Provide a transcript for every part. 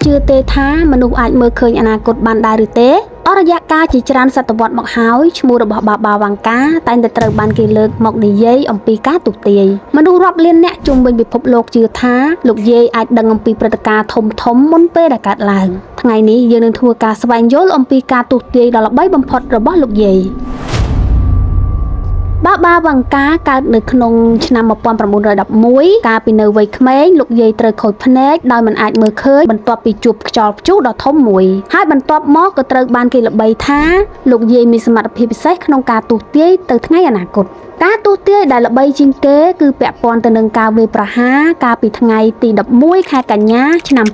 ជឿទេថាមនុស្សអាចមើលឃើញអនាគតបានដែរឬទេអររយៈកាលជាច្រើនសតវត្សមកហើយឈ្មោះរបស់បាបាវ៉ាងកាតែងតែត្រូវបានគេលើកមកនិយាយអំពីការទស្សន៍ទាយមនុស្សរាប់លានអ្នកជុំវិញពិភពលោកជឿថាលោកយាយអាចដឹងអំពីព្រឹត្តិការណ៍ធំមុនពេលដែលកើតឡើងថ្ងៃនេះយើងនឹងធ្វើការស្វែងយល់អំពីការទស្សន៍ទាយដ៏ល្បីបំផុតរបស់លោកយាយបាបាវ៉ាងកាកើតនៅក្នុងឆ្នាំ1911កាលពីនៅវ័យក្មេងលោកយាយត្រូវខូចភ្នែកដោយមិនអាចមើលឃើញបន្ទាប់ពីជួបខ្យល់ព្យុះដ៏ធំមួយហើយបន្ទាប់មកក៏ត្រូវបានគេល្បីថាលោកយាយមានសមត្ថភាពពិសេសក្នុងការទស្សន៍ទាយទៅថ្ងៃអនាគតការទស្សន៍ទាយដែលល្បីជាងគេគឺពាក់ព័ន្ធទៅនឹងការវាយប្រហារកាលពីថ្ងៃទី11ខែកញ្ញាឆ្នាំ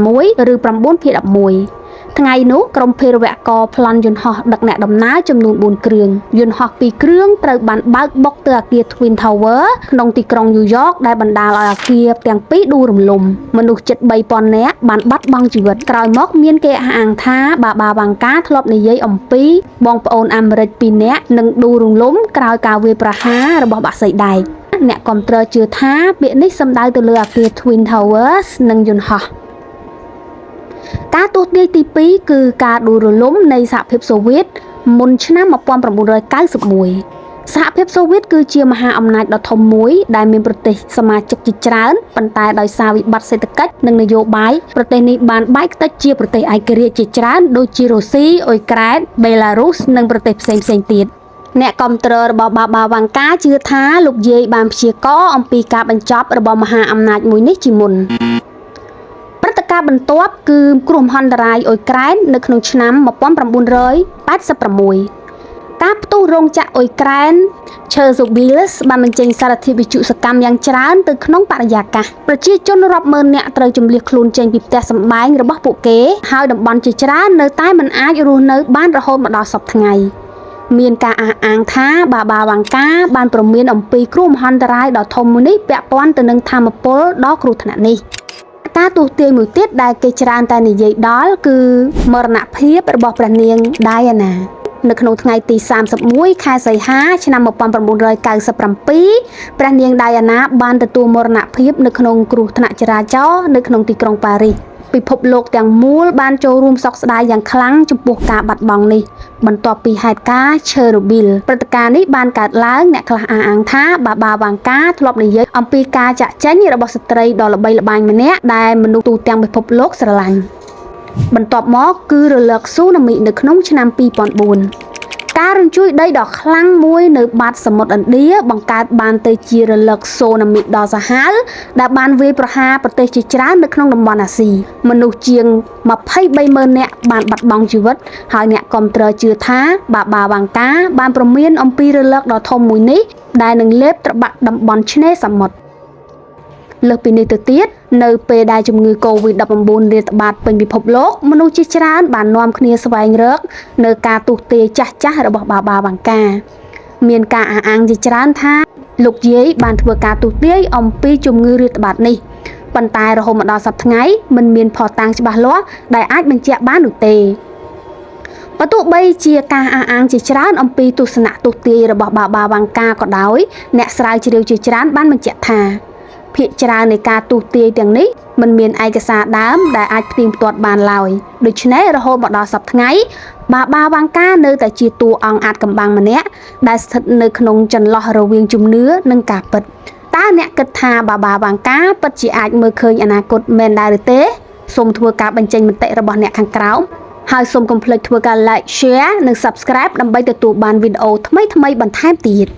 2001ឬ9/11ថ្ងៃនោះក្រុមភេរវករប្លន់យន្តហោះដឹកអ្នកដំណើរចំនួន4គ្រឿងយន្តហោះ2គ្រឿងត្រូវបានបើកបុកទៅអគារ Twin Tower ក្នុងទីក្រុងញូវយ៉កដែលបណ្ដាលឲ្យអគារទាំងពីរដួលរំលំមនុស្សជិត 3000 នាក់បានបាត់បង់ជីវិតក្រោយមកមានគេអះអាងថាបាបាវ៉ាងកាធ្លាប់និយាយអំពីបងប្អូនអាមេរិក2នាក់នឹងដួលរំលំក្រោយការវាយប្រហាររបស់បាក់សីដែកអ្នកគាំទ្រជឿថាពាក្យនេះសំដៅទៅលើអគារ Twin Towers និងយន្តហោះការទស្សន៍ទាយទី2គឺការដួលរលំនៃសហភាពសូវៀតមុនឆ្នាំ1991សហភាពសូវៀតគឺជាមហាអំណាចដ៏ធំមួយដែលមានប្រទេសសមាជិកជាច្រើនប៉ុន្តែដោយសារវិបត្តិសេដ្ឋកិច្ចនិងនយោបាយប្រទេសនេះបានបែកខ្ទេចជាប្រទេសឯករាជ្យជាច្រើនដូចជារុស្ស៊ីអ៊ុយក្រែនបេឡារុសនិងប្រទេសផ្សេងៗទៀតអ្នកគាំទ្ររបស់បាបាវ៉ាងកាជឿថាលោកយាយបានព្យាករណ៍អំពីការបញ្ចប់របស់មហាអំណាចមួយនេះជាមុនព្រឹត្តិការណ៍បន្ទាប់គឺគ្រោះមហន្តរាយអ៊ុយក្រែននៅក្នុងឆ្នាំ1986ការផ្ទុះរោងចក្រអ៊ុយក្រែន Chernobyl បានបញ្ចេញសារធាតុវិទ្យុសកម្មយ៉ាងច្រើនទៅក្នុងបរិយាកាសប្រជាជនរាប់ម៉ឺននាក់ត្រូវជម្លៀសខ្លួនចេញពីផ្ទះសម្បែងរបស់ពួកគេហើយតំបន់ជាច្រើននៅតែមិនអាចរស់នៅបានរហូតមកដល់សព្វថ្ងៃមានការអះអាងថាបាបាវ៉ាងកាបានព្រមានអំពីគ្រោះមហន្តរាយដ៏ធំមួយនេះពាក់ព័ន្ធទៅនឹងថាមពលដ៏គ្រោះថ្នាក់នេះការទស្សន៍ទាយមួយទៀតដែលគេច្រើនតែនិយាយដល់គឺមរណភាពរបស់ព្រះនាង Diana នៅក្នុងថ្ងៃទី31ខែសីហាឆ្នាំ1997ព្រះនាង Diana បានទទួលមរណភាពនៅក្នុងគ្រោះថ្នាក់ចរាចរណ៍នៅក្នុងទីក្រុងប៉ារីសពិភពលោកទាំងមូលបានចូលរួមសោកស្ដាយយ៉ាងខ្លាំងចំពោះការបាត់បង់នេះបន្ទាប់ពីហេតុការណ៍ Chernobyl ព្រឹត្តិការណ៍នេះបានកើតឡើងអ្នកខ្លះអះអាងថាបាបាវ៉ាងកាធ្លាប់និយាយអំពីការចាក់ចេញរបស់ស្ត្រីដ៏ល្បីល្បាញម្នាក់ដែលមនុស្សទូទាំងពិភពលោកស្រឡាញ់បន្ទាប់មកគឺរលកស៊ូណាមីនៅក្នុងឆ្នាំ2004ការរញ្ជួយដីដ៏ខ្លាំងមួយនៅបាតសមុទ្រឥណ្ឌាបង្កើតបានទៅជារលកស៊ូណាមីដ៏សាហាវដែលបានវាយប្រហារប្រទេសជាច្រើននៅក្នុងតំបន់អាស៊ីមនុស្សជាង230000នាក់បានបាត់បង់ជីវិតហើយអ្នកគាំទ្រជឿថាបាបាវ៉ាងកាបានព្រមានអំពីរលកដ៏ធំមួយនេះដែលនឹងលេបត្របាក់តំបន់ឆ្នេរសមុទ្រលើសពីនេះទៅទៀតនៅពេលដែលជំងឺ COVID-19 រាតត្បាតពេញពិភពលោកមនុស្សជាច្រើនបាននាំគ្នាស្វែងរកនៅការទស្សន៍ទាយចាស់ៗរបស់បាបាវ៉ាងកាមានការអះអាងជាច្រើនថាលោកយាយបានធ្វើការទស្សន៍ទាយអំពីជំងឺរាតត្បាតនេះប៉ុន្តែរហូតមកដល់សប្តាហ៍ថ្ងៃមិនមានភស្តុតាងច្បាស់លាស់ដែលអាចបញ្ជាក់បាននោះទេបើទោះបីជាការអះអាងជាច្រើនអំពីទស្សនៈទស្សន៍ទាយរបស់បាបាវ៉ាងកាក៏ដោយអ្នកស្រាវជ្រាវជាច្រើនបានបញ្ជាក់ថាភាគច្រើននៃការទស្សន៍ទាយទាំងនេះមិនមានឯកសារដើមដែលអាចផ្ទៀងផ្ទាត់បានឡើយដូច្នេះរហូតមកដល់សប្តាហ៍ថ្ងៃបាបាវ៉ាងកានៅតែជាតួអង្គអាចកំបាំងម្នាក់ដែលស្ថិតនៅក្នុងចន្លោះរវាងជំនឿនិងការពិតតើអ្នកគិតថាបាបាវ៉ាងកាពិតជាអាចមើលឃើញអនាគតមែនដែរឬទេសូមធ្វើការបញ្ចេញមតិរបស់អ្នកខាងក្រោមហើយសូមកុំភ្លេចធ្វើការ like share និង subscribe ដើម្បីទទួលបានវីដេអូថ្មីៗបន្ថែមទៀត